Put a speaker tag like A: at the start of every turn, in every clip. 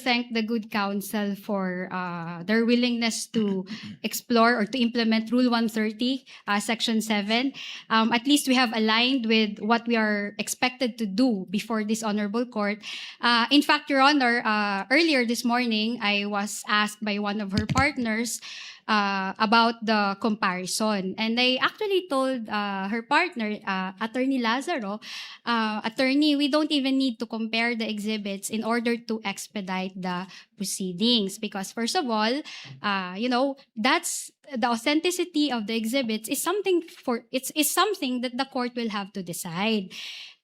A: thank the good counsel for their willingness to explore or to implement Rule 130, Section 7. At least we have aligned with what we are expected to do before this honorable court. In fact, Your Honor, earlier this morning, I was asked by one of her partners about the comparison. And I actually told her partner, Attorney Lazaro, Attorney, we don't even need to compare the exhibits in order to expedite the proceedings. Because first of all, that's the authenticity of the exhibits is something is something that the court will have to decide.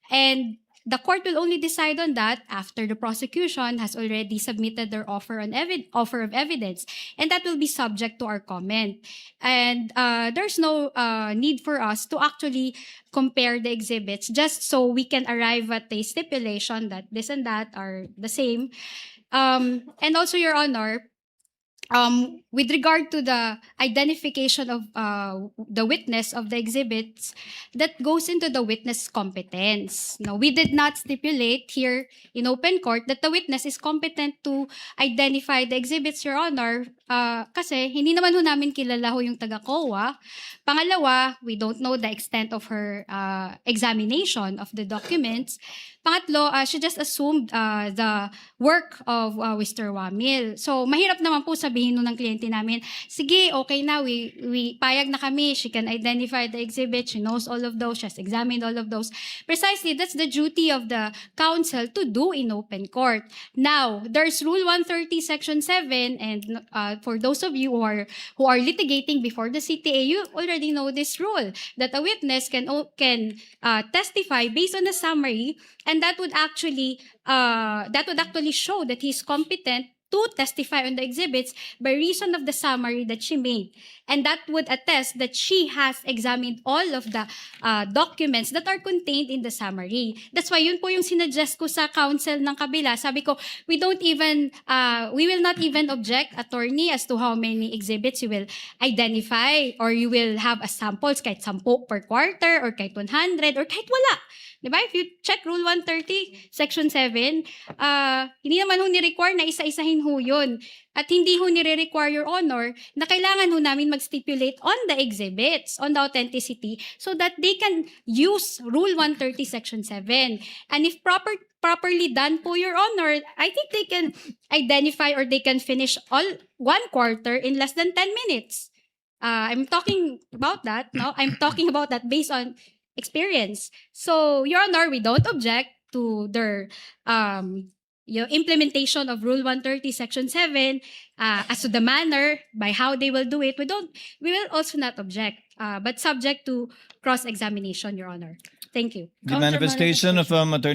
A: And the court will only decide on that after the prosecution has already submitted their offer of evidence, and that will be subject to our comment. And there's no need for us to actually compare the exhibits just so we can arrive at a stipulation that this and that are the same. And also, Your Honor, with regard to the identification of the witness of the exhibits, that goes into the witness competence. No, we did not stipulate here in open court that the witness is competent to identify the exhibits, Your Honor, kasi hindi naman ho namin kilala ho yung taga-COA. Pangalawa, we don't know the extent of her examination of the documents. Pangatlo, she just assumed the work of Mr. Wamil. So, mahirap naman po sabihin nun ng kliyente namin, sige, okay na, we payag na kami, she can identify the exhibit, she knows all of those, she has examined all of those. Precisely, that's the duty of the counsel to do in open court. Now, there's Rule 130, Section 7, and for those of you who are litigating before the CTA, you already know this rule, that a witness can testify based on a summary, and that would actually show that he's competent to testify on the exhibits by reason of the summary that she made. And that would attest that she has examined all of the documents that are contained in the summary. That's why yun po yung sinuggest ko sa counsel ng kabila. Sabi ko, we will not even object, attorney, as to how many exhibits you will identify or you will have as samples, kahit 10 per quarter or kahit 100 or kahit wala. Diba? If you check Rule 130, Section 7, hindi naman ho ni-require na isa-isahin ho yun. At hindi ho nire-require, Your Honor, na kailangan ho namin mag-stipulate on the exhibits, on the authenticity, so that they can use Rule 130, Section 7. And if properly done po, Your Honor, I think they can identify or they can finish all 1 quarter in less than 10 minutes. I'm talking about that, no? I'm talking about that based on experience. So, Your Honor, we don't object to their implementation of Rule 130, Section 7, as to the manner by how they will do it. We will also not object, but subject to cross-examination, Your Honor. Thank you.
B: The manifestation of Attorney